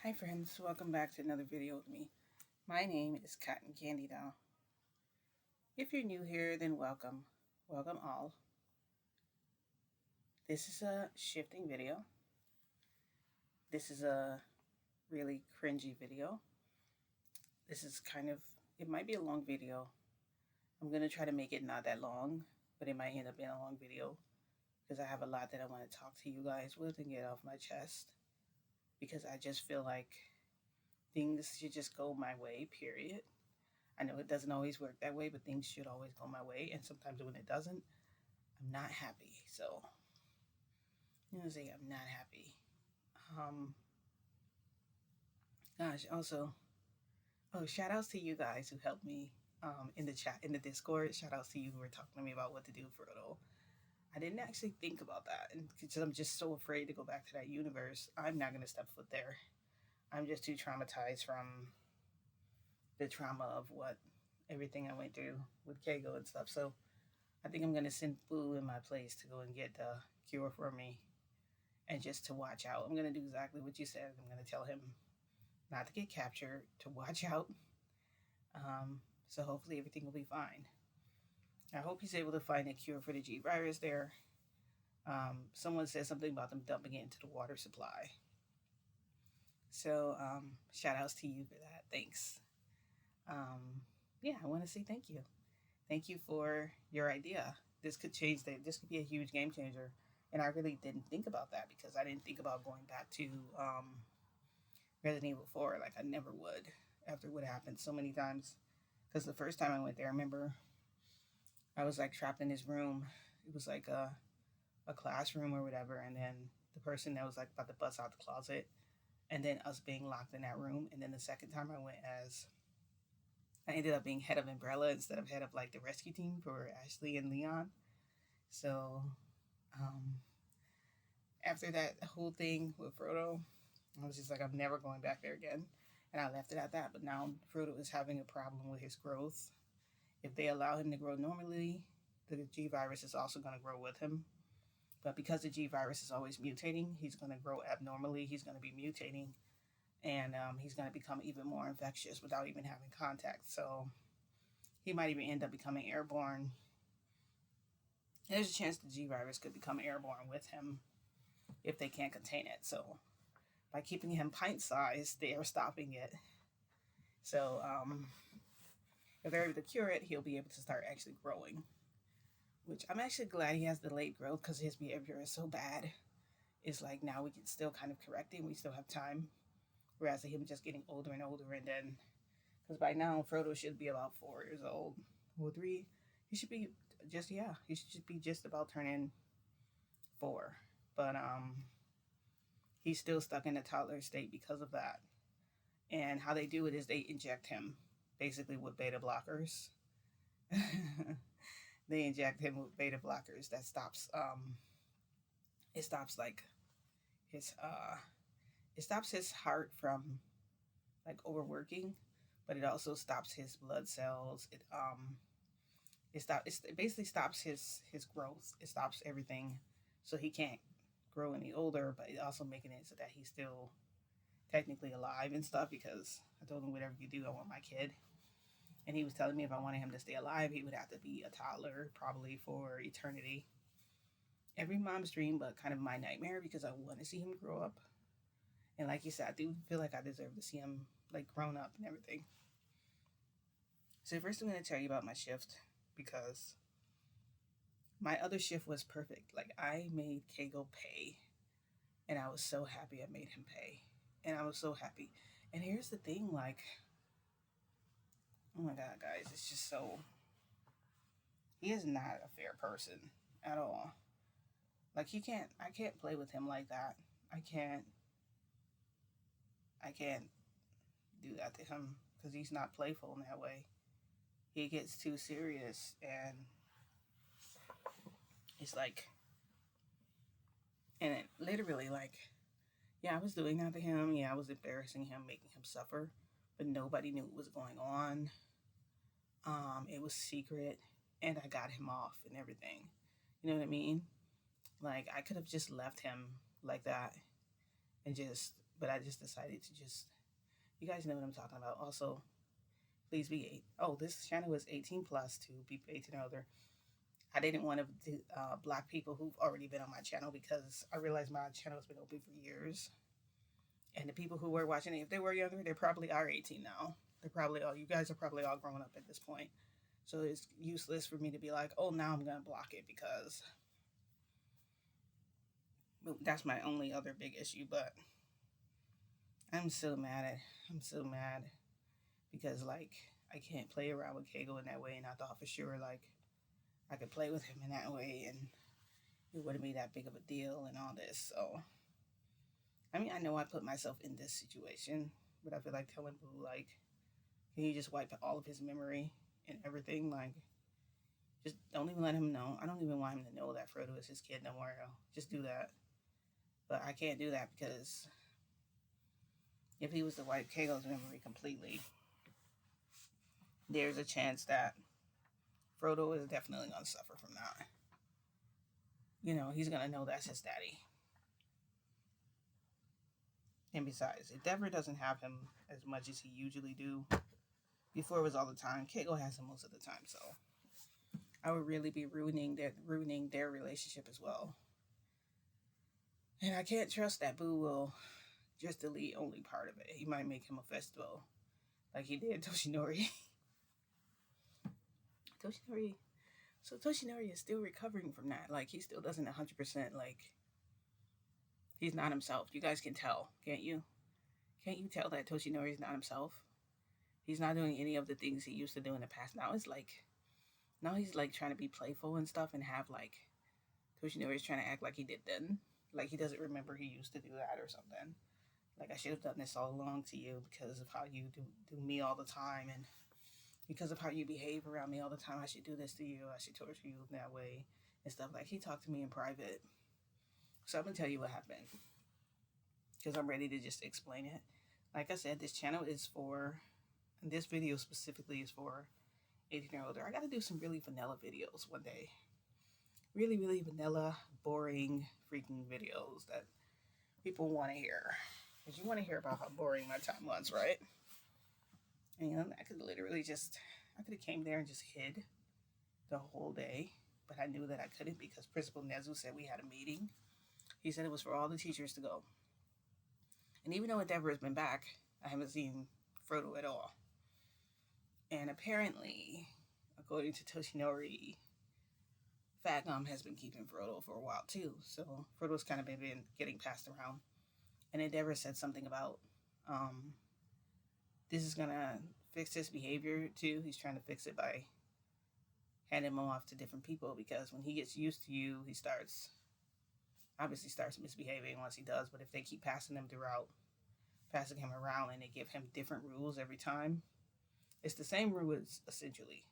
Hi friends, welcome back to another video with me. My name is Cotton Candy Doll. If you're new here, then welcome. Welcome all. This is a shifting video. This is a really cringy video. This is it might be a long video. I'm going to try to make it not that long, but it might end up being a long video because I have a lot that I want to talk to you guys with and get off my chest because I just feel like things should just go my way, period. I know it doesn't always work that way, but things should always go my way. And sometimes when it doesn't, I'm not happy. So, I'm not happy. Also, shout outs to you guys who helped me in the chat, in the Discord. Shout outs to you who were talking to me about what to do for Frodo. I didn't actually think about that. And because I'm just so afraid to go back to that universe, I'm not going to step foot there. I'm just too traumatized from the trauma of everything I went through with Kago and stuff. So I think I'm going to send Boo in my place to go and get the cure for me and just to watch out. I'm going to do exactly what you said. I'm going to tell him not to get captured, to watch out. So hopefully everything will be fine. I hope he's able to find a cure for the G virus there. Someone said something about them dumping it into the water supply. So shout outs to you for that. Thanks. I want to say thank you. Thank you for your idea. This could change this could be a huge game changer. And I really didn't think about that because I didn't think about going back to Resident Evil 4 like I never would after what happened so many times. Because the first time I went there, I remember I was like trapped in this room. It was like a classroom or whatever. And then the person that was like about to bust out the closet. And then us being locked in that room. And then the second time I went I ended up being head of Umbrella instead of head of like the rescue team for Ashley and Leon. So after that whole thing with Frodo, I was just like, I'm never going back there again. And I left it at that. But now Frodo is having a problem with his growth. If they allow him to grow normally, the G virus is also going to grow with him. But because the G virus is always mutating, he's going to grow abnormally. He's going to be mutating. And he's going to become even more infectious without even having contact. So he might even end up becoming airborne. There's a chance the G virus could become airborne with him if they can't contain it. So by keeping him pint-sized, they are stopping it. So if they're able to cure it, he'll be able to start actually growing. Which I'm actually glad he has delayed growth because his behavior is so bad. It's like now we can still kind of correct him. We still have time. Whereas him just getting older and older, and then because by now Frodo should be about 4 years old or 3. He should be just about turning 4. But he's still stuck in a toddler state because of that. And how they do it is they inject him basically with beta blockers. They inject him with beta blockers that stops it stops his heart from like overworking, but it also stops his blood cells. It basically stops his growth. It stops everything, so he can't grow any older. But it also making it so that he's still technically alive and stuff. Because I told him, whatever you do, I want my kid. And he was telling me if I wanted him to stay alive, he would have to be a toddler probably for eternity. Every mom's dream, but kind of my nightmare because I want to see him grow up. And like you said, I do feel like I deserve to see him like grown up and everything. So first I'm going to tell you about my shift because my other shift was perfect. Like I made Kago pay and I was so happy I made him pay. And I was so happy. And here's the thing, like, oh my God, guys, it's just so, he is not a fair person at all. Like I can't play with him like that. I can't do that to him because he's not playful in that way. He gets too serious and it's like, and it literally like, yeah, I was doing that to him. Yeah, I was embarrassing him, making him suffer, but nobody knew what was going on. It was secret and I got him off and everything. You know what I mean? Like I could have just left him like that and just but I just decided to just, you guys know what I'm talking about. Also, please be this channel is 18 plus to be 18 or older. I didn't want to block people who've already been on my channel because I realized my channel has been open for years. And the people who were watching it, if they were younger, they probably are 18 now. You guys are probably all grown up at this point. So it's useless for me to be like, oh, now I'm going to block it because that's my only other big issue. But I'm so mad because, like, I can't play around with Kago in that way. And I thought for sure, like, I could play with him in that way and it wouldn't be that big of a deal and all this. So, I mean, I know I put myself in this situation, but I feel like telling Boo, like, can you just wipe all of his memory and everything? Like, just don't even let him know. I don't even want him to know that Frodo is his kid no more. Just do that. But I can't do that because if he was to wipe Kago's memory completely, there's a chance that Frodo is definitely going to suffer from that. You know, he's going to know that's his daddy. And besides, Endeavor doesn't have him as much as he usually do. Before it was all the time. Kago has him most of the time, so I would really be ruining their relationship as well. And I can't trust that Boo will just delete only part of it. He might make him a festival like he did Toshinori. Toshinori is still recovering from that. Like, he still doesn't 100%, like, he's not himself. You guys can tell, can't you? Can't you tell that Toshinori is not himself? He's not doing any of the things he used to do in the past. Now he's like trying to be playful and stuff and have, like, Toshinori's trying to act like he did then. Like, he doesn't remember he used to do that or something. Like, I should have done this all along to you because of how you do me all the time and because of how you behave around me all the time. I should do this to you. I should torture you in that way and stuff. Like, he talked to me in private. So I'm going to tell you what happened because I'm ready to just explain it. Like I said, this video specifically is for 18 or older. I got to do some really vanilla videos one day. Really, really vanilla, boring, freaking videos that people want to hear. Because you want to hear about how boring my time was, right? And I could have came there and just hid the whole day. But I knew that I couldn't because Principal Nezu said we had a meeting. He said it was for all the teachers to go. And even though Endeavor has been back, I haven't seen Frodo at all. And apparently, according to Toshinori, Fat Gum has been keeping Frodo for a while too. So Frodo's kind of been getting passed around. And Endeavor said something about this is going to fix his behavior too. He's trying to fix it by handing him off to different people because when he gets used to you, he starts misbehaving once he does. But if they keep passing him around and they give him different rules every time, it's the same rules essentially,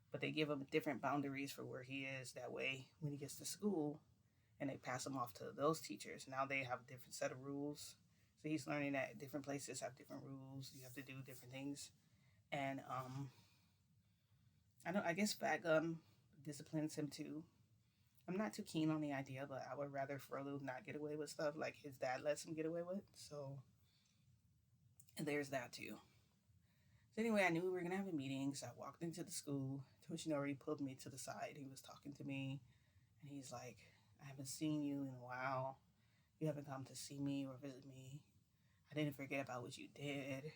but they give him different boundaries for where he is. That way, when he gets to school and they pass him off to those teachers, now they have a different set of rules. So he's learning that different places have different rules. You have to do different things. And I guess Fat Gum disciplines him too. I'm not too keen on the idea, but I would rather Frodo not get away with stuff like his dad lets him get away with. So, and there's that too. So anyway, I knew we were going to have a meeting, so I walked into the school. Toshinori pulled me to the side. He was talking to me, and he's like, I haven't seen you in a while. You haven't come to see me or visit me. I didn't forget about what you did.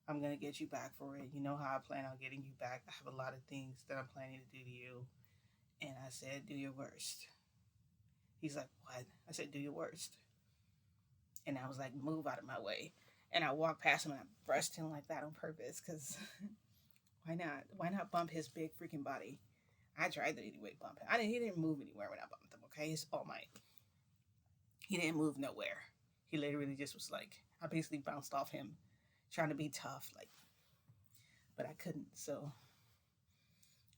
I'm going to get you back for it. You know how I plan on getting you back. I have a lot of things that I'm planning to do to you. And I said, do your worst. He's like, what? I said, do your worst. And I was like, move out of my way. And I walked past him and I brushed him like that on purpose. Because why not? Why not bump his big freaking body? I tried to anyway bump him. He didn't move anywhere when I bumped him, okay? It's all might. He didn't move nowhere. He literally just was like, I basically bounced off him trying to be tough. Like, but I couldn't. So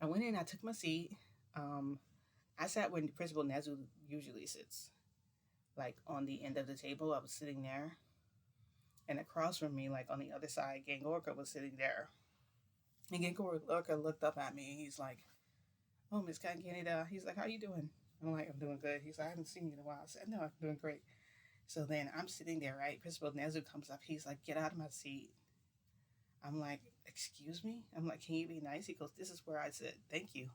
I went in, I took my seat. I sat where Principal Nezu usually sits, like on the end of the table. I was sitting there, and across from me, like on the other side, Gangorka was sitting there. And Gangorka looked up at me. He's like, "Oh, Miss Kangenida." He's like, "How you doing?" I'm like, "I'm doing good." He's like, "I haven't seen you in a while." I said, "No, I'm doing great." So then I'm sitting there, right? Principal Nezu comes up. He's like, get out of my seat. I'm like, excuse me? I'm like, can you be nice? He goes, this is where I sit. Thank you.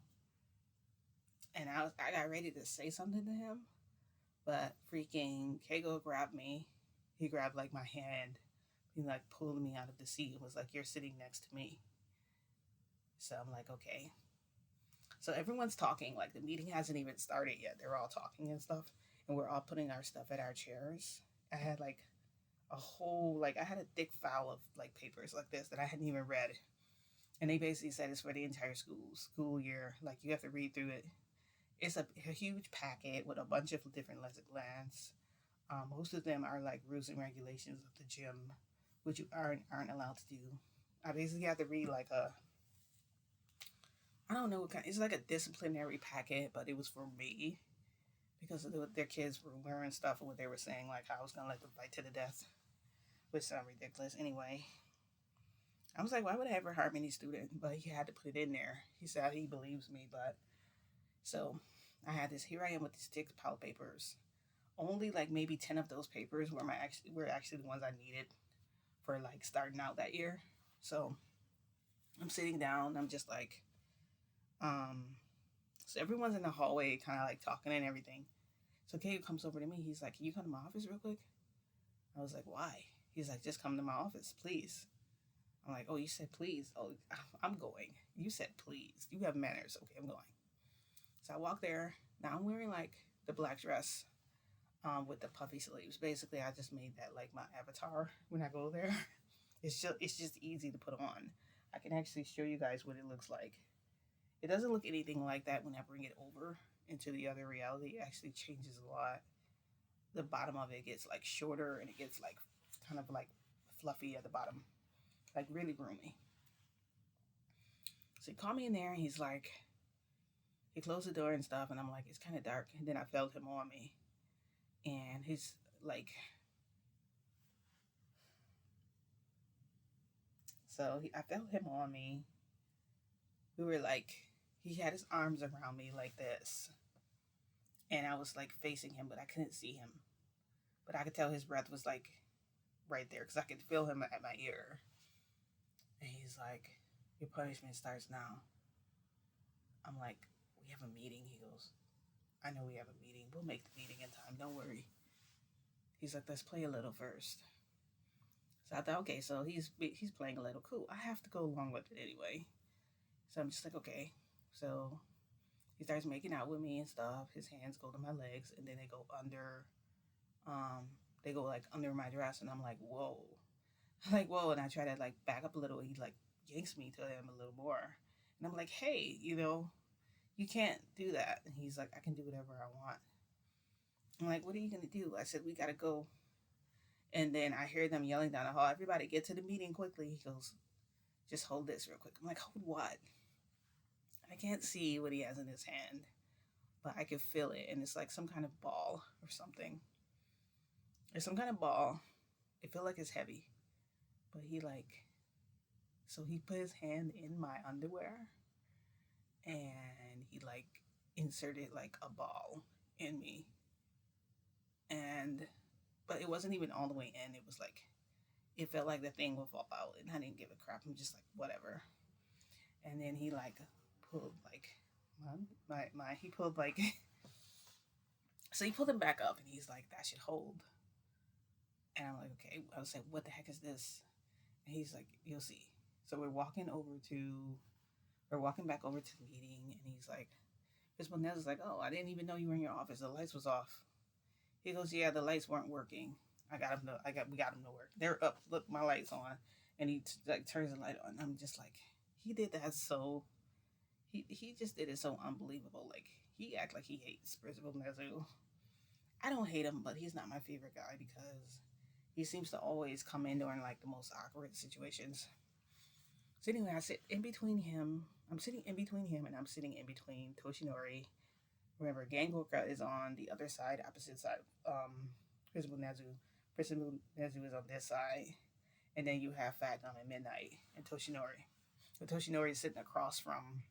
And I got ready to say something to him, but freaking Kago grabbed me. He grabbed like my hand. He like pulled me out of the seat and was like, you're sitting next to me. So I'm like, okay. So everyone's talking, like the meeting hasn't even started yet. They're all talking and stuff. And we're all putting our stuff at our chairs. I had like I had a thick file of like papers like this that I hadn't even read. And they basically said it's for the entire school year. Like you have to read through it. It's a huge packet with a bunch of different lesson plans. Most of them are like rules and regulations of the gym, which you aren't allowed to do. I basically have to read like I don't know what kind. It's like a disciplinary packet, but it was for me because of their kids were wearing stuff and what they were saying, like how I was gonna let them fight to the death, which sounded ridiculous. Anyway, I was like, why would I ever harm any student? But he had to put it in there. He said he believes me, but so I had this. Here I am with these thick pile papers. Only like maybe 10 of those papers were actually the ones I needed for like starting out that year. So I'm sitting down. I'm just like, so everyone's in the hallway, kind of like talking and everything. So Kate comes over to me. He's like, can you come to my office real quick? I was like, why? He's like, just come to my office, please. I'm like, oh, you said please. Oh, I'm going. You said please. You have manners. Okay, I'm going. So I walk there. Now I'm wearing like the black dress with the puffy sleeves. Basically, I just made that like my avatar when I go there. It's just easy to put on. I can actually show you guys what it looks like. It doesn't look anything like that when I bring it over into the other reality. It actually changes a lot. The bottom of it gets like shorter and it gets like kind of like fluffy at the bottom, like really roomy. So he called me in there and he's like, he closed the door and stuff, and I'm like, it's kind of dark. And then I felt him on me, and he's like, I felt him on me. We were like, he had his arms around me like this, and I was like facing him, but I couldn't see him. But I could tell his breath was like right there because I could feel him at my ear. And he's like, your punishment starts now. I'm like, we have a meeting. He goes, I know we have a meeting. We'll make the meeting in time. Don't worry. He's like, let's play a little first. So I thought, okay, so he's playing a little. Cool. I have to go along with it anyway. So I'm just like, okay. So he starts making out with me and stuff. His hands go to my legs, and then they go under. They go like under my dress, and I'm like, whoa. I'm like, whoa. And I try to like back up a little. He like yanks me to him a little more, and I'm like, hey, you can't do that. And he's like, I can do whatever I want. I'm like, what are you gonna do? I said, we gotta go. And then I hear them yelling down the hall, everybody get to the meeting quickly. He goes, just hold this real quick. I'm like, hold what? I can't see what he has in his hand, but I can feel it. And it's like some kind of ball or something. It's some kind of ball. It feels like it's heavy. But so he put his hand in my underwear and he like inserted like a ball in me. But it wasn't even all the way in. It was like, it felt like the thing would fall out and I didn't give a crap. I'm just like, whatever. And then he like pulled like he pulled like, so he pulled him back up and he's like, that should hold. And I'm like, okay. I was like, what the heck is this? And he's like, you'll see. So we're walking back over to the meeting and he's like, Principal Nez is like, oh, I didn't even know you were in your office. The lights was off. He goes, yeah, the lights weren't working. We got him to work. They're up. Look, my light's on. And he like turns the light on. I'm just like, he did that so, he just did it so unbelievable. Like, he act like he hates Principal Nezu. I don't hate him, but he's not my favorite guy because he seems to always come in during like the most awkward situations. So anyway, I sit in between him. I'm sitting in between him and I'm sitting in between Toshinori. Remember, Gangoka is on the other side, opposite side. Principal Nezu. Principal Nezu is on this side. And then you have Fatnum and Midnight and Toshinori. So Toshinori is sitting across from,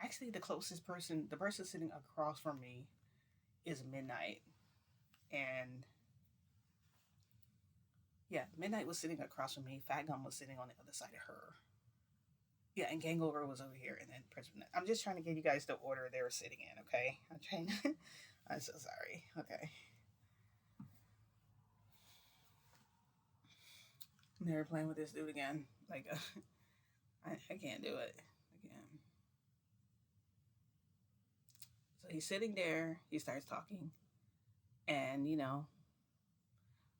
actually the closest person, the person sitting across from me is Midnight. And Yeah, Midnight was sitting across from me. Fat Gum was sitting on the other side of her. Yeah, and Gangover was over here, and then Prince. I'm just trying to get you guys the order they were sitting in. Okay, I'm trying. I'm so sorry. Okay, I'm never playing with this dude again. Like, I can't do it. I can't. So he's sitting there. He starts talking, and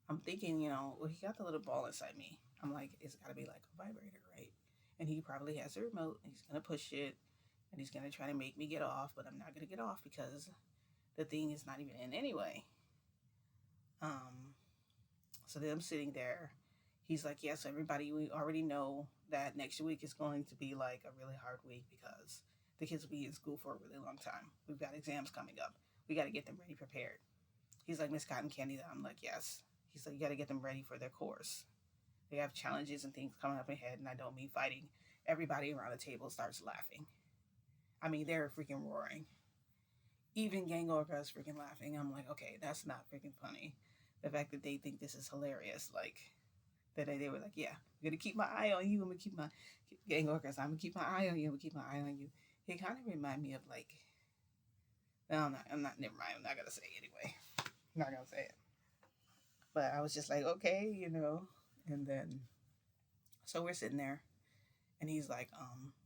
I'm thinking, well, he got the little ball inside me. I'm like, it's got to be like a vibrator, right? And he probably has a remote, and he's gonna push it, and he's gonna try to make me get off, but I'm not gonna get off because the thing is not even in anyway. Um, so then I'm sitting there. He's like, yes, everybody, we already know that next week is going to be like a really hard week because the kids will be in school for a really long time. We've got exams coming up. We got to get them ready prepared. He's like, Miss Cotton Candy. I'm like, yes. He's like, you got to get them ready for their course. They have challenges and things coming up ahead, and I don't mean fighting. Everybody around the table starts laughing. I mean, they're freaking roaring. Even Gang Orca is freaking laughing. I'm like, okay, that's not freaking funny. The fact that they think this is hilarious, like that they were like, yeah, I'm gonna keep my eye on you. I'm gonna keep my Gang Orcas. I'm gonna keep my eye on you. I'm gonna keep my eye on you. It kind of remind me of like, no, I'm not. I'm not. Never mind. I'm not gonna say it anyway. I'm not gonna say it. But I was just like, okay. And then, so we're sitting there, and he's like,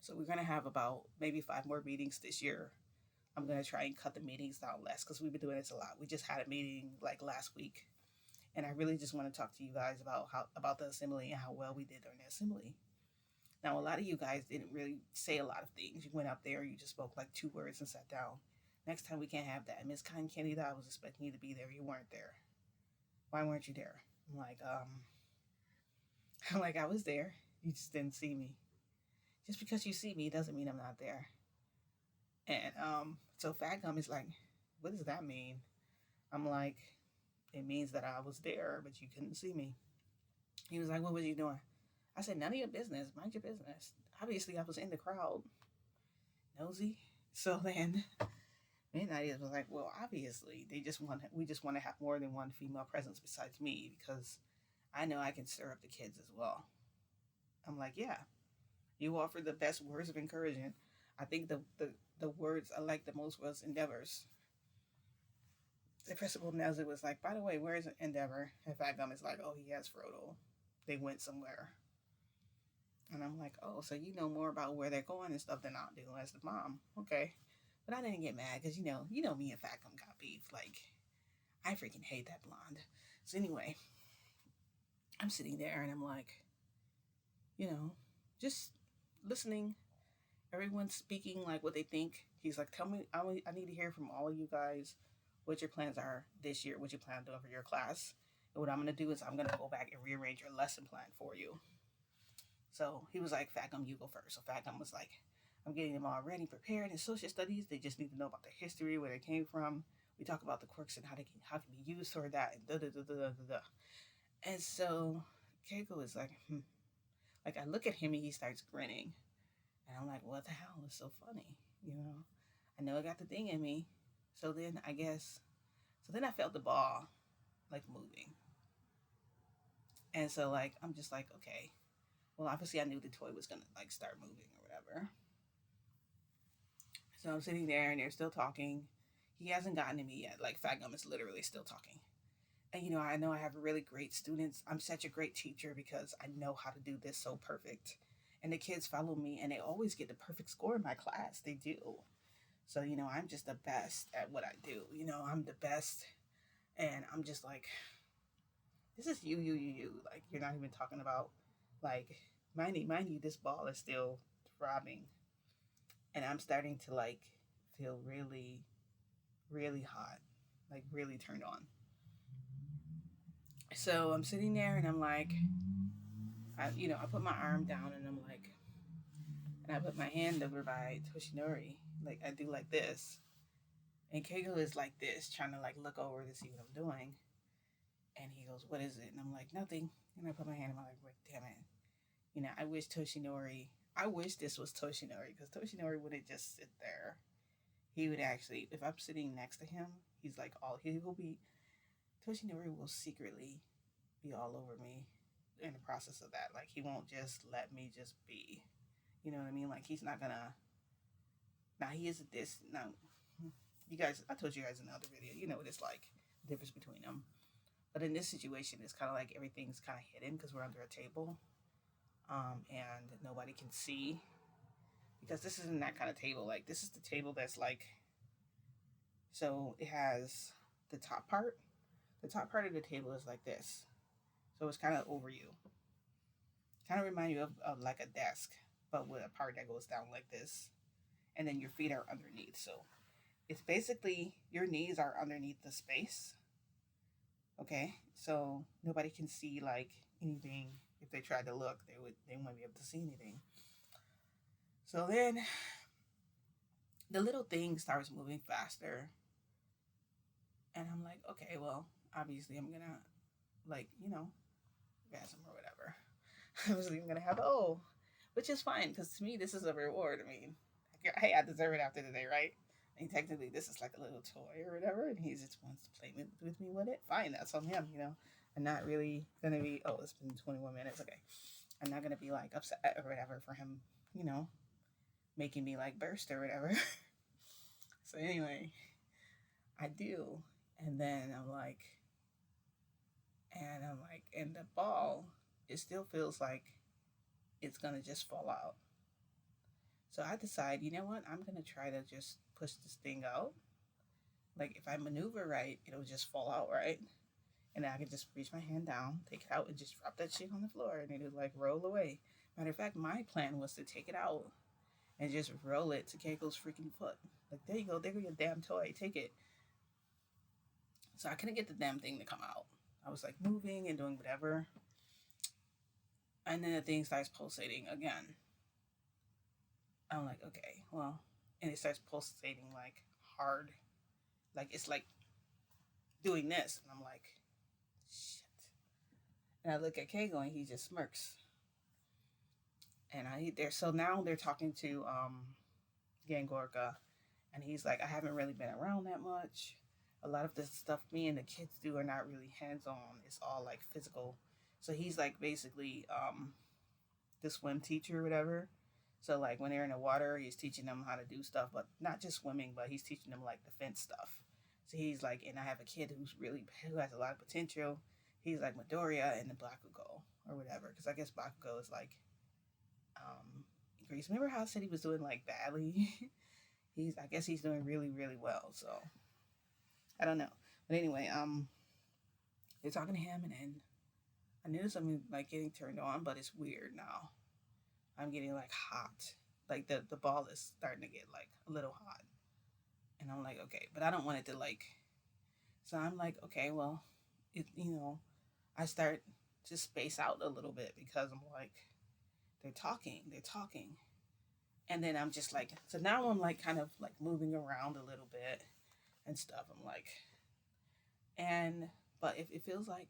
so we're gonna have about maybe 5 more meetings this year. I'm gonna try and cut the meetings down less because we've been doing this a lot. We just had a meeting like last week, and I really just want to talk to you guys about the assembly and how well we did during the assembly. Now, a lot of you guys didn't really say a lot of things. You went up there, you just spoke like 2 words and sat down. Next time we can't have that. Miss Cotton Candy, I was expecting you to be there. You weren't there. Why weren't you there? I'm like, I'm like, I was there. You just didn't see me. Just because you see me doesn't mean I'm not there. And so Fat Gum is like, what does that mean? I'm like, it means that I was there, but you couldn't see me. He was like, what was you doing? I said, none of your business. Mind your business. Obviously, I was in the crowd. Nosy. So then Midnight was like, well, obviously, we just want to have more than one female presence besides me because I know I can stir up the kids as well. I'm like, yeah, you offer the best words of encouragement. I think the words I like the most was endeavors. The principal Nelson was like, by the way, where's Endeavor? And Fat Gum is like, oh, he has Frodo. They went somewhere. And I'm like, oh, so you know more about where they're going and stuff than I do as the mom. Okay. But I didn't get mad because, you know me and Fat Gum got beef. Like, I freaking hate that blonde. So anyway, I'm sitting there and I'm like, just listening. Everyone's speaking like what they think. He's like, tell me, I need to hear from all of you guys what your plans are this year, what you plan to do for your class. And what I'm going to do is I'm going to go back and rearrange your lesson plan for you. So he was like, Fat Gum, you go first. So Fat Gum was like, I'm getting them all ready, prepared in social studies. They just need to know about the history, where they came from. We talk about the quirks and how can be used toward that and da da da da da da. And so Keiko is like, Like I look at him and he starts grinning. And I'm like, what the hell is so funny? I know I got the thing in me. So then I felt the ball like moving. And so like, I'm just like, okay. Well, obviously I knew the toy was going to like start moving or whatever. So I'm sitting there and they're still talking. He hasn't gotten to me yet. Like Fat Gum is literally still talking. And I know I have really great students. I'm such a great teacher because I know how to do this so perfect. And the kids follow me and they always get the perfect score in my class. They do. So, I'm just the best at what I do. I'm the best. And I'm just like, this is you. Like, you're not even talking about, like, mind you, this ball is still throbbing. And I'm starting to, like, feel really, really hot. Like, really turned on. So I'm sitting there and I'm like, I put my arm down and I'm like, and I put my hand over by Toshinori. Like, I do like this. And Kegel is like this, trying to like look over to see what I'm doing. And he goes, what is it? And I'm like, nothing. And I put my hand in my leg, like, damn it. I wish this was Toshinori, because Toshinori wouldn't just sit there. He would actually, if I'm sitting next to him, he's like, Toshinori will secretly be all over me in the process of that. Like he won't just let me just be. You know what I mean? Like he's not gonna. Now he is this. Now, you guys, I told you guys in the other video. You know what it's like. The difference between them. But in this situation, it's kind of like everything's kind of hidden because we're under a table, and nobody can see because this isn't that kind of table. Like this is the table that's like. So it has the top part. The top part of the table is like this. So it's kind of over you. Kind of remind you of like a desk, but with a part that goes down like this. And then your feet are underneath. So it's basically your knees are underneath the space. Okay? So nobody can see like anything. If they tried to look, they wouldn't be able to see anything. So then the little thing starts moving faster. And I'm like, okay, well, obviously I'm gonna like, orgasm or whatever. Obviously I'm gonna have which is fine because to me this is a reward. I mean, hey, I deserve it after the day, right? And technically this is like a little toy or whatever, and he just wants to play with me with it. Fine, that's on him. I'm not really gonna be. Oh, it's been 21 minutes. Okay, I'm not gonna be like upset or whatever for him. Making me like burst or whatever. So anyway, I do, and then and the ball, it still feels like it's gonna just fall out. So I decide, you know what? I'm gonna try to just push this thing out. Like if I maneuver right, it'll just fall out right, and then I can just reach my hand down, take it out, and just drop that shit on the floor, and it'll like roll away. Matter of fact, my plan was to take it out and just roll it to Keiko's freaking foot. Like there you go, there go your damn toy, take it. So I couldn't get the damn thing to come out. I was like moving and doing whatever, and then the thing starts pulsating again. I'm like, okay, well, and it starts pulsating like hard, like it's like doing this, and I'm like, shit. And I look at Keiko, and he just smirks. And so now they're talking to Gangorka, and he's like, I haven't really been around that much. A lot of the stuff me and the kids do are not really hands-on. It's all like physical. So he's like basically the swim teacher or whatever. So like when they're in the water, he's teaching them how to do stuff, but not just swimming, but he's teaching them like defense stuff. So he's like, and I have a kid who has a lot of potential. He's like Midoriya and the Bakugo or whatever, because I guess Bakugo is like Greece. Remember how I said he was doing like badly? I guess he's doing really, really well. So I don't know. But anyway, they're talking to him, and then I notice I'm like getting turned on, but it's weird now. I'm getting like hot. Like the ball is starting to get like a little hot. And I'm like, okay, but I don't want it to like, so I'm like, okay, well, I start to space out a little bit because I'm like, they're talking. And then I'm just like, so now I'm like kind of like moving around a little bit and stuff. I'm like, but if it feels like,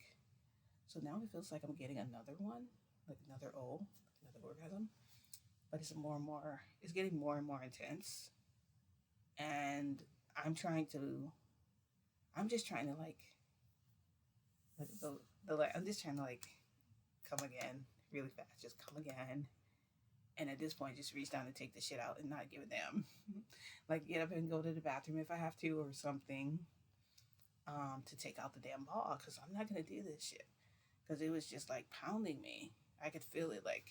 so now it feels like I'm getting another one, like another orgasm, but it's getting more and more intense. And I'm just trying to like I'm just trying to like come again really fast, just come again. And at this point, just reach down and take the shit out and not give a damn. Like get up and go to the bathroom if I have to or something, to take out the damn ball, because I'm not gonna do this shit. Because it was just like pounding me. I could feel it like,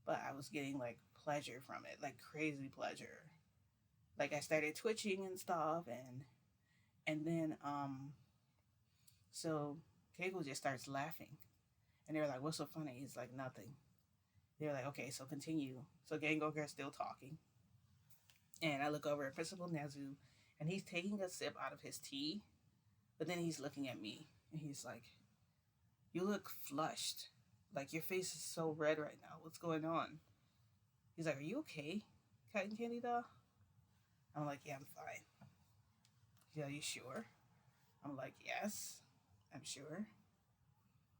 but I was getting like pleasure from it, like crazy pleasure. Like I started twitching and stuff, and then so Keiko just starts laughing, and they're like, "What's so funny?" He's like, "Nothing." They're like, "Okay, so continue." So Gangoku is still talking, and I look over at Principal Nezu, and he's taking a sip out of his tea, but then he's looking at me, and he's like, "You look flushed. Like your face is so red right now. What's going on?" He's like, "Are you okay, Cotton Candy doll?" I'm like, "Yeah, I'm fine." He's like, "Are you sure?" I'm like, "Yes, I'm sure."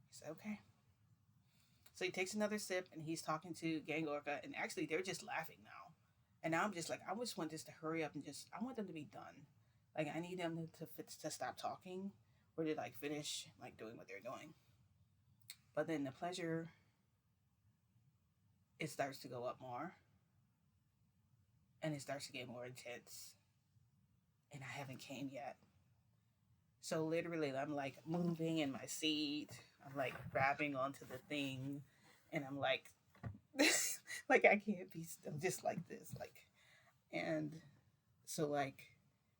He said, "Okay." So he takes another sip, and he's talking to Gangorka, and actually they're just laughing now. And now I'm just like, I just want this to hurry up and I want them to be done. Like I need them to stop talking, or to like finish like doing what they're doing. But then the pleasure, it starts to go up more, and it starts to get more intense. And I haven't came yet. So literally, I'm like moving in my seat. I'm like grabbing onto the thing, and I'm like, like I can't be still, just like this, like, and so like,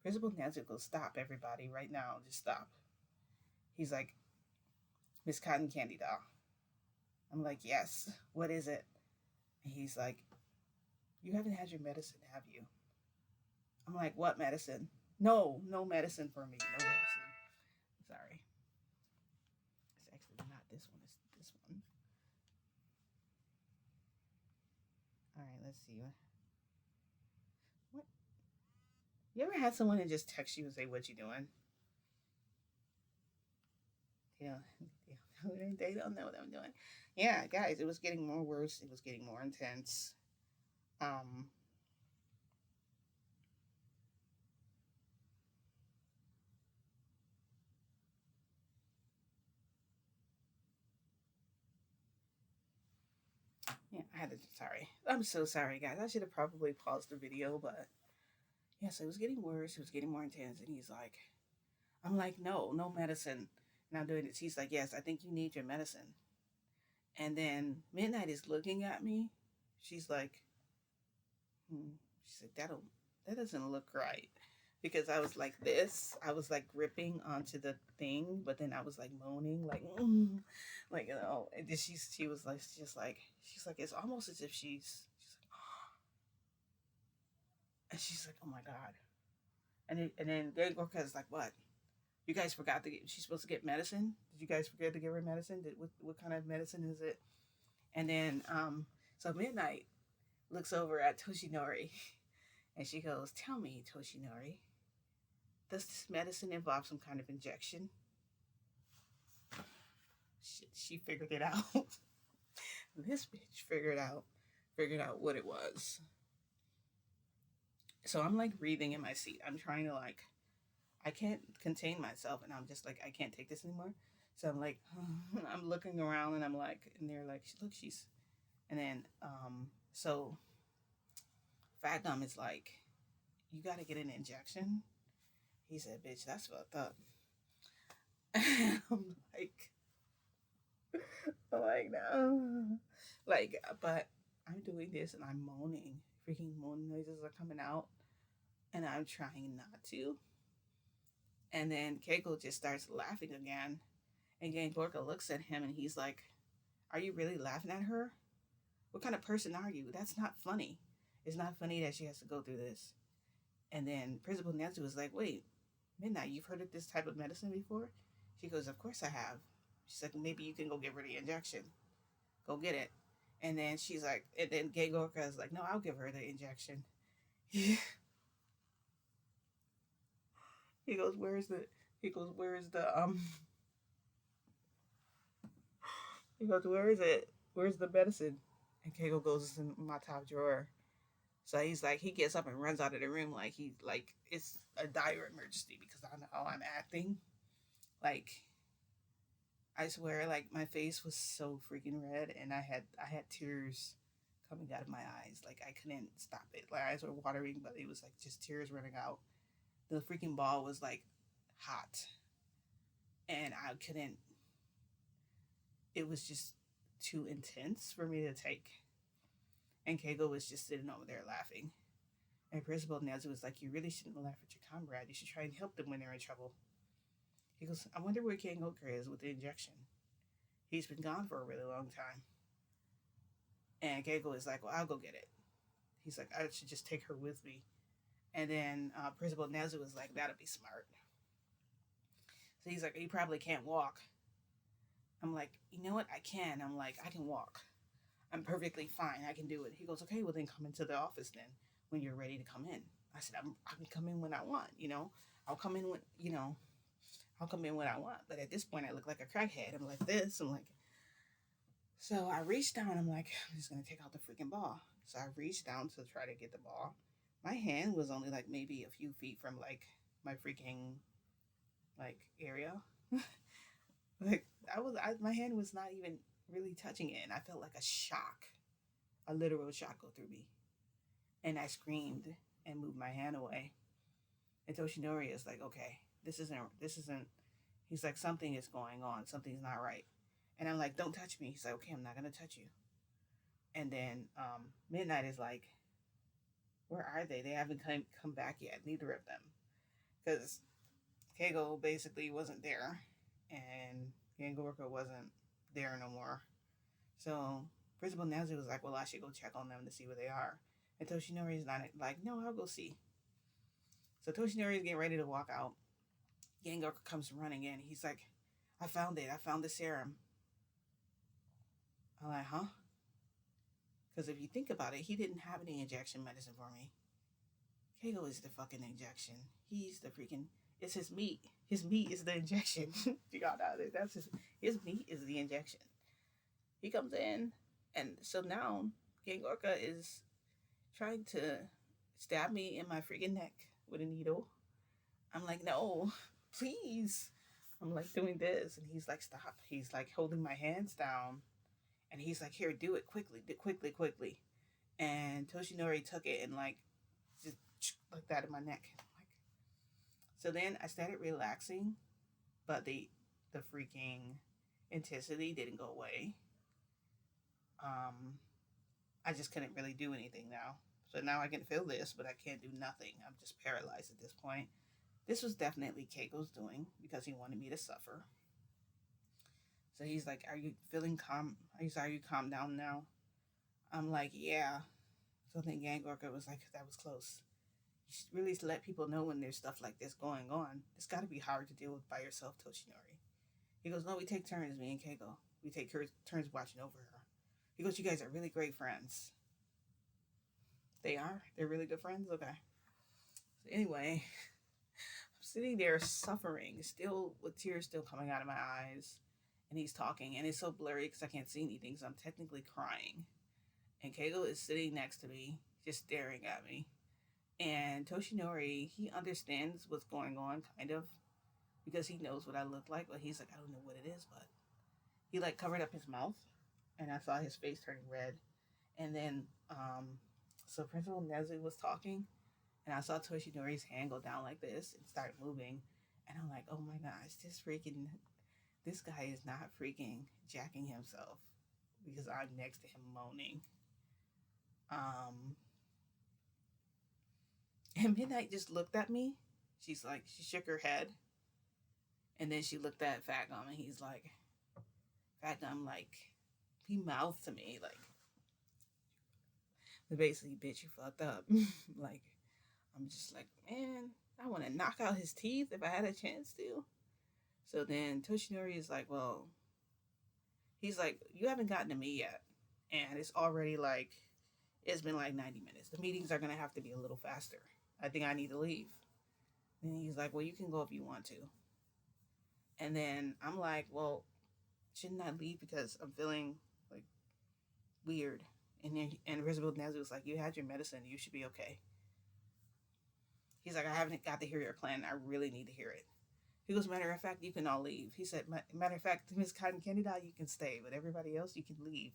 Principal Nancy goes, "Stop, everybody, right now, just stop." He's like, "Miss Cotton Candy Doll." I'm like, "Yes. What is it?" And he's like, "You haven't had your medicine, have you?" I'm like, "What medicine?" No, no medicine for me. No medicine. Sorry. It's actually not this one. It's this one. All right, let's see. What? You ever had someone that just text you and say, "What you doing?" Yeah, they don't know what I'm doing. Yeah, guys, it was getting more worse. It was getting more intense. Um, yeah, I had to. Sorry, I'm so sorry, guys. I should have probably paused the video, but yeah, so it was getting worse. It was getting more intense, and he's like, "I'm like, no, no medicine." And I'm doing this. He's like, "Yes, I think you need your medicine." And then Midnight is looking at me. She's like, hmm. She's like, that doesn't look right. Because I was like this. I was like gripping onto the thing, but then I was like moaning, like, like, and then she was like, she's like, it's almost as if she's like, and she's like, "Oh my God." And then Greg Gorka is like, "What? You guys forgot to get, she's supposed to get medicine? Did you guys forget to give her medicine? What kind of medicine is it?" And then, so Midnight looks over at Toshinori and she goes, "Tell me, Toshinori, does this medicine involve some kind of injection?" She figured it out. This bitch figured out what it was. So I'm like breathing in my seat. I'm trying to like, I can't contain myself, and I'm just like, I can't take this anymore. So I'm like, I'm looking around, and I'm like, and they're like, "Look, she's," and then so Fat Gum is like, "You got to get an injection." He said, "Bitch, that's fucked up." I'm like, no, like, but I'm doing this and I'm moaning. Freaking moan noises are coming out, and I'm trying not to. And then Keiko just starts laughing again. And then Gorka looks at him and he's like, "Are you really laughing at her? What kind of person are you? That's not funny. It's not funny that she has to go through this." And then Principal Nancy was like, "Wait, Midnight, you've heard of this type of medicine before?" She goes, "Of course I have." She's like, "Maybe you can go give her the injection. Go get it." And then she's like, and then Gay Gorka is like, "No, I'll give her the injection." He goes, "Where's the?" He goes, "Where's the?" He goes, "Where is it? Where's the medicine?" And Keiko goes, "It's in my top drawer." So he's like, he gets up and runs out of the room like he's like it's a dire emergency because I know how I'm acting. Like, I swear, like my face was so freaking red, and I had tears coming out of my eyes. Like I couldn't stop it. My eyes were watering, but it was like just tears running out. The freaking ball was like hot, and I couldn't. It was just too intense for me to take. And Keiko was just sitting over there laughing. And Principal Nancy was like, "You really shouldn't laugh at your comrade. You should try and help them when they're in trouble." He goes, "I wonder where King Oker is with the injection. He's been gone for a really long time." And Keiko is like, "Well, I'll go get it." He's like, "I should just take her with me." And then Principal Nancy was like, "That'll be smart." So he's like, "You probably can't walk." I'm like, "You know what? I can." I'm like, "I can walk. I'm perfectly fine. I can do it." He goes, "Okay, well then come into the office then when you're ready to come in." I said, I can come in when I want, you know. I'll come in when, you know, I'll come in when I want. But at this point, I look like a crackhead. I'm like this. I'm like, so I reached down. I'm like, I'm just going to take out the freaking ball. So I reached down to try to get the ball. My hand was only like maybe a few feet from like my freaking like area. Like my hand was not even really touching it. And I felt like a literal shock go through me. And I screamed and moved my hand away. And Toshinori is like, okay, this isn't, he's like, something is going on. Something's not right. And I'm like, don't touch me. He's like, okay, I'm not going to touch you. And then Midnight is like, where are they? They haven't come back yet, neither of them. Because Keigo basically wasn't there, and Gengorka wasn't there no more. So Principal Nezu was like, well, I should go check on them to see where they are. And Toshinori is not like, no, I'll go see. So Toshinori is getting ready to walk out. Gengorka comes running in. He's like, I found it. I found the serum. I'm like, huh? Because if you think about it, he didn't have any injection medicine for me. Keigo is the fucking injection. He's the freaking, it's his meat. His meat is the injection. You got that? That's his meat is the injection. He comes in, and so now Gengorka is trying to stab me in my freaking neck with a needle. I'm like, no, please. I'm like doing this, and he's like, stop. He's like holding my hands down, and he's like, here, do it quickly, quickly. And Toshinori took it and like just like that in my neck. Like, so then I started relaxing, but the freaking intensity didn't go away. I just couldn't really do anything now. So now I can feel this, but I can't do nothing. I'm just paralyzed at this point. This was definitely Keiko's doing because he wanted me to suffer. So he's like, are you feeling calm? Are you calm down now? I'm like, yeah. So then Gengorka was like, that was close. You should really let people know when there's stuff like this going on. It's got to be hard to deal with by yourself, Toshinori. He goes, no, we take turns, me and Keiko. We take turns watching over her. He goes, you guys are really great friends. They are? They're really good friends? Okay. So anyway, I'm sitting there suffering, still with tears still coming out of my eyes. And he's talking, and it's so blurry because I can't see anything, so I'm technically crying. And Keigo is sitting next to me, just staring at me. And Toshinori, he understands what's going on, kind of, because he knows what I look like, but he's like, I don't know what it is, but he like covered up his mouth, and I saw his face turning red. And then, so Principal Nezu was talking, and I saw Toshinori's hand go down like this and start moving. And I'm like, oh my gosh, this guy is not freaking jacking himself because I'm next to him moaning. And Midnight just looked at me. She shook her head. And then she looked at Fat Gum, and he's like, Fat Gum, like, he mouthed to me, like, basically, bitch, you fucked up. Like, I'm just like, man, I want to knock out his teeth if I had a chance to. So then Toshinori is like, well, he's like, you haven't gotten to me yet. And it's already like, it's been like 90 minutes. The meetings are going to have to be a little faster. I think I need to leave. And he's like, well, you can go if you want to. And then I'm like, well, shouldn't I leave because I'm feeling like weird? And Principal Nezu was like, you had your medicine. You should be okay. He's like, I haven't got to hear your plan. I really need to hear it. He goes, matter of fact, you can all leave. He said, matter of fact, Miss Cotton Candy, you can stay, but everybody else, you can leave.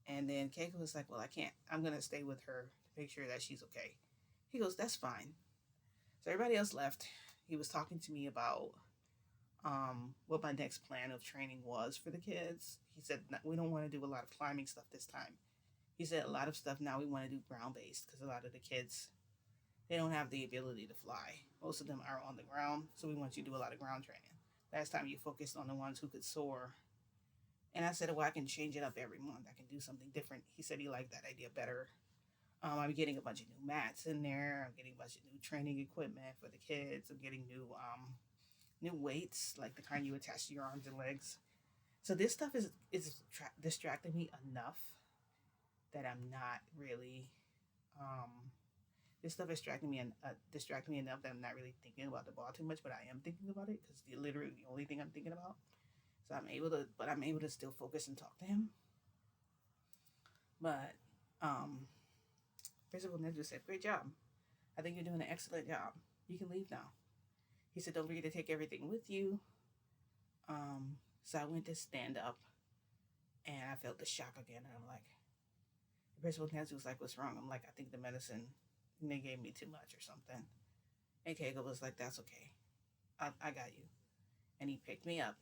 And then Keiko was like, well, I can't. I'm going to stay with her to make sure that she's okay. He goes, that's fine. So everybody else left. He was talking to me about what my next plan of training was for the kids. He said, we don't want to do a lot of climbing stuff this time. He said, a lot of stuff now we want to do ground-based because a lot of the kids, they don't have the ability to fly. Most of them are on the ground, so we want you to do a lot of ground training. Last time you focused on the ones who could soar. And I said, well, I can change it up every month. I can do something different. He said he liked that idea better. I'm getting a bunch of new mats in there. I'm getting a bunch of new training equipment for the kids. I'm getting new weights, like the kind you attach to your arms and legs. So this stuff is distracting me enough that I'm not really... this stuff is distracting me enough that I'm not really thinking about the ball too much, but I am thinking about it because it's literally the only thing I'm thinking about. So I'm able to still focus and talk to him. But Principal Nezu said, great job. I think you're doing an excellent job. You can leave now. He said, don't forget to take everything with you. So I went to stand up I felt the shock again, and I'm like, the principal counselor was like, "What's wrong?" I'm like, "I think the medicine, they gave me too much or something." And Kegel was like, "That's okay. I got you." And he picked me up.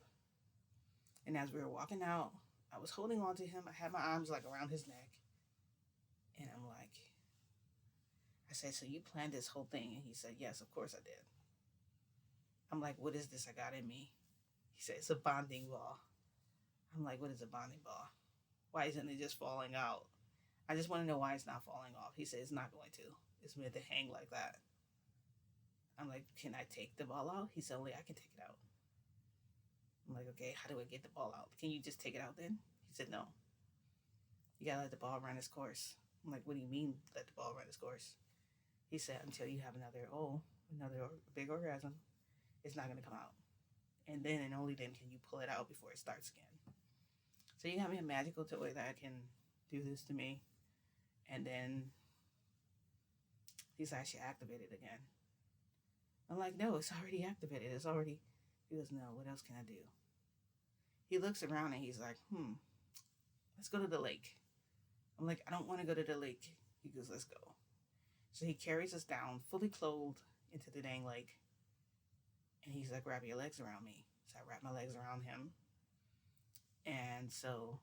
And as we were walking out, I was holding on to him. I had my arms like around his neck. And I'm like, I said, "So you planned this whole thing?" And he said, "Yes, of course I did." I'm like, "What is this I got in me?" He said, "It's a bonding ball." I'm like, "What is a bonding ball? Why isn't it just falling out? I just want to know why it's not falling off." He said, "It's not going to. It's meant to hang like that." I'm like, "Can I take the ball out?" He said, "Only I can take it out." I'm like, "Okay, how do I get the ball out? Can you just take it out then?" He said, "No. You gotta let the ball run its course." I'm like, "What do you mean, let the ball run its course?" He said, "Until you have another big orgasm, it's not gonna come out. And then and only then can you pull it out before it starts again." So you got me a magical toy that can do this to me. And then he's like, "I should activate it again." I'm like, "No, it's already activated. It's already." He goes, "No, what else can I do?" He looks around and he's like, "Let's go to the lake." I'm like, "I don't want to go to the lake." He goes, "Let's go." So he carries us down, fully clothed, into the dang lake. And he's like, "Wrap your legs around me." So I wrap my legs around him. And so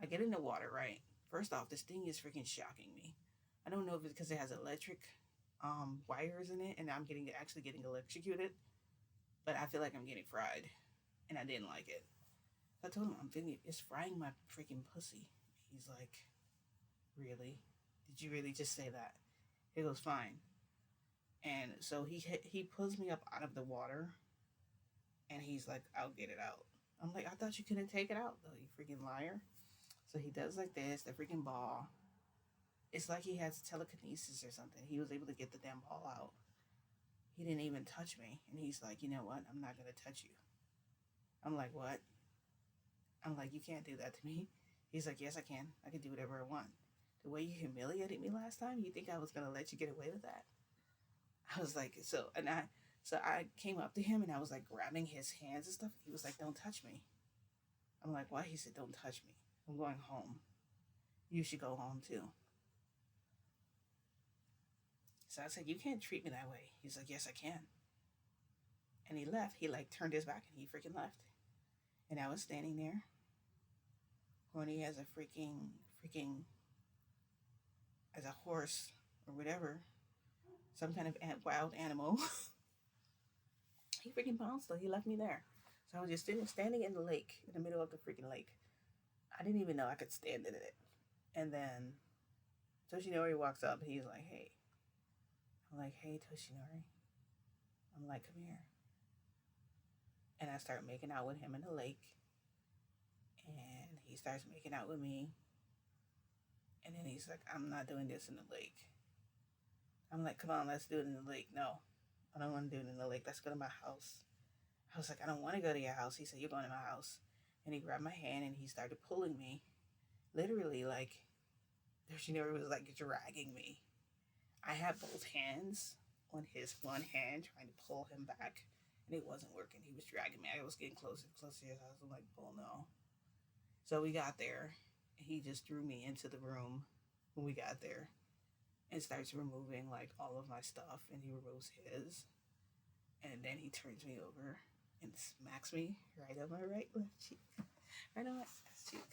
I get in the water, right? First off, this thing is freaking shocking me. I don't know if it's because it has electric wires in it and I'm actually getting electrocuted, but I feel like I'm getting fried. And I didn't like it. I told him, "I'm thinking it's frying my freaking pussy." He's like, "Really? Did you really just say that?" He goes, "Fine." And so he pulls me up out of the water, and he's like, "I'll get it out." I'm like, "I thought you couldn't take it out, though, you freaking liar." So he does like this, the freaking ball. It's like he has telekinesis or something. He was able to get the damn ball out. He didn't even touch me. And he's like, "You know what? I'm not going to touch you." I'm like, "What?" I'm like, "You can't do that to me." He's like, "Yes, I can. I can do whatever I want. The way you humiliated me last time, you think I was going to let you get away with that?" I was like, so I came up to him and I was like grabbing his hands and stuff. He was like, "Don't touch me." I'm like, "Why?" He said, "Don't touch me. I'm going home. You should go home too." So I said, "You can't treat me that way." He's like, "Yes, I can." And he left. He like turned his back and he freaking left. And I was standing there, horny as a freaking, as a horse or whatever, some kind of wild animal. He freaking bounced though. He left me there. So I was just standing in the lake, in the middle of the freaking lake. I didn't even know I could stand in it. And then Toshinori walks up. He's like, "Hey." I'm like, "Hey, Toshinori." I'm like, "Come here." And I start making out with him in the lake. And he starts making out with me. And then he's like, "I'm not doing this in the lake." I'm like, "Come on, let's do it in the lake." "No, I don't want to do it in the lake. Let's go to my house." I was like, "I don't want to go to your house." He said, "You're going to my house." And he grabbed my hand and he started pulling me. Literally, like, Toshinori was like dragging me. I had both hands on his one hand trying to pull him back. And it wasn't working. He was dragging me. I was getting closer and closer to his house. I'm like, "Oh no." So we got there. He just threw me into the room when we got there and starts removing like all of my stuff, and he removes his, and then he turns me over and smacks me right on my left cheek, right on my left cheek,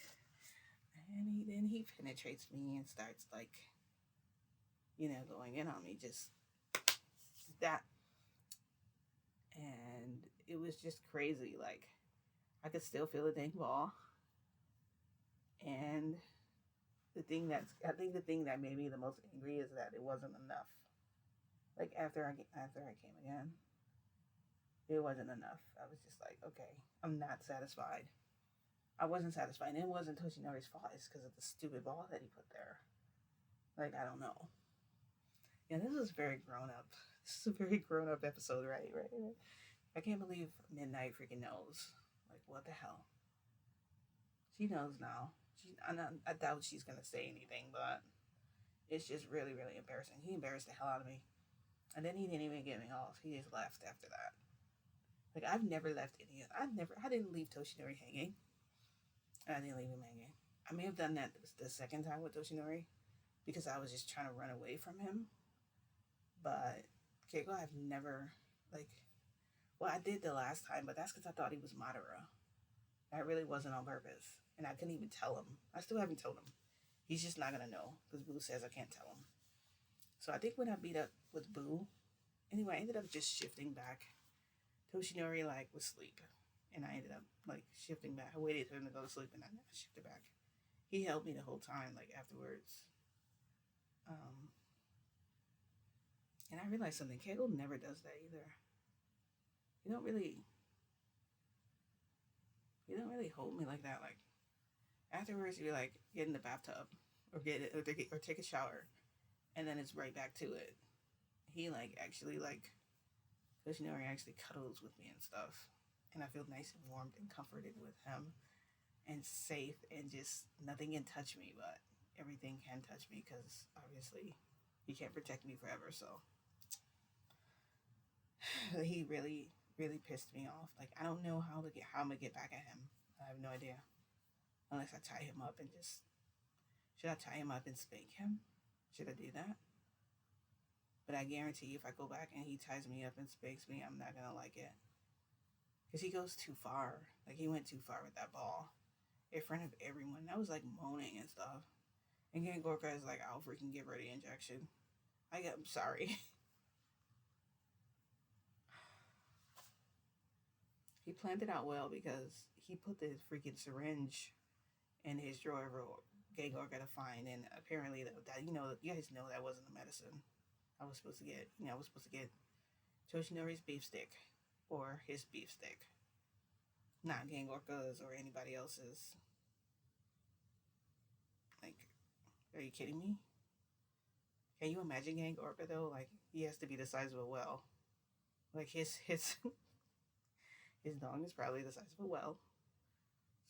and then he penetrates me and starts like, going in on me, just that, and it was just crazy. Like, I could still feel the dang ball, and I think the thing that made me the most angry is that it wasn't enough. Like after I came again, it wasn't enough. I was just like, okay, I'm not satisfied. I wasn't satisfied. And it wasn't Toshinori's fault. It's because of the stupid ball that he put there. Like, I don't know. Yeah, this is very grown up. This is a very grown up episode, right? I can't believe Midnight freaking knows. Like, what the hell? She knows now. I doubt she's gonna say anything, but it's just really, really embarrassing. He embarrassed the hell out of me. And then he didn't even get me off. He just left after that. Like, I've never left I didn't leave Toshinori hanging. I didn't leave him hanging. I may have done that the second time with Toshinori because I was just trying to run away from him. But Keiko, I've never, like, well, I did the last time, but that's because I thought he was Madara. That really wasn't on purpose. And I couldn't even tell him. I still haven't told him. He's just not going to know because Boo says I can't tell him. So I think when I beat up with Boo, anyway, I ended up just shifting back. Toshinori, like, was asleep. And I ended up, like, shifting back. I waited for him to go to sleep and I shifted back. He held me the whole time, like, afterwards. And I realized something. Kegel never does that either. You don't really hold me like that. Like, afterwards, you like get in the bathtub or take a shower, and then it's right back to it. He like actually like, Yoshinori actually cuddles with me and stuff, and I feel nice and warmed and comforted with him, and safe, and just nothing can touch me, but everything can touch me because obviously he can't protect me forever. So he really pissed me off. Like, I don't know how I'm gonna get back at him. I have no idea. Unless I tie him up and just... Should I tie him up and spank him? Should I do that? But I guarantee you, if I go back and he ties me up and spanks me, I'm not gonna like it. Because he goes too far. Like, he went too far with that ball. In front of everyone. I was like moaning and stuff. And then Gorka is like, I'll freaking give her the injection. I'm sorry. He planned it out well because he put the freaking syringe in his drawer for Gengor to find, and apparently that you guys know that wasn't the medicine I was supposed to get. I was supposed to get Toshinori's beef stick or his beef stick, not Gengorka's or anybody else's. Like, are you kidding me? Can you imagine Gengorka though? Like, he has to be the size of a well. Like his his dong is probably the size of a well.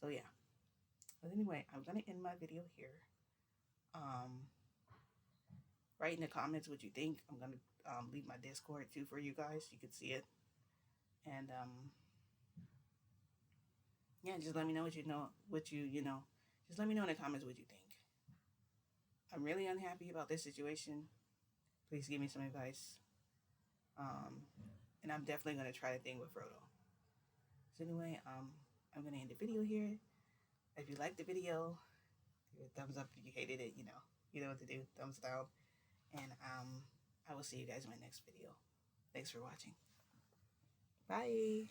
So yeah. But anyway, I'm gonna end my video here. Write in the comments what you think. I'm gonna leave my Discord too for you guys. You can see it. And yeah, just let me know just let me know in the comments what you think. I'm really unhappy about this situation. Please give me some advice. And I'm definitely gonna try the thing with Frodo. So anyway, I'm gonna end the video here. If you liked the video, give it a thumbs up. If you hated it, you know what to do. Thumbs down. And I will see you guys in my next video. Thanks for watching. Bye.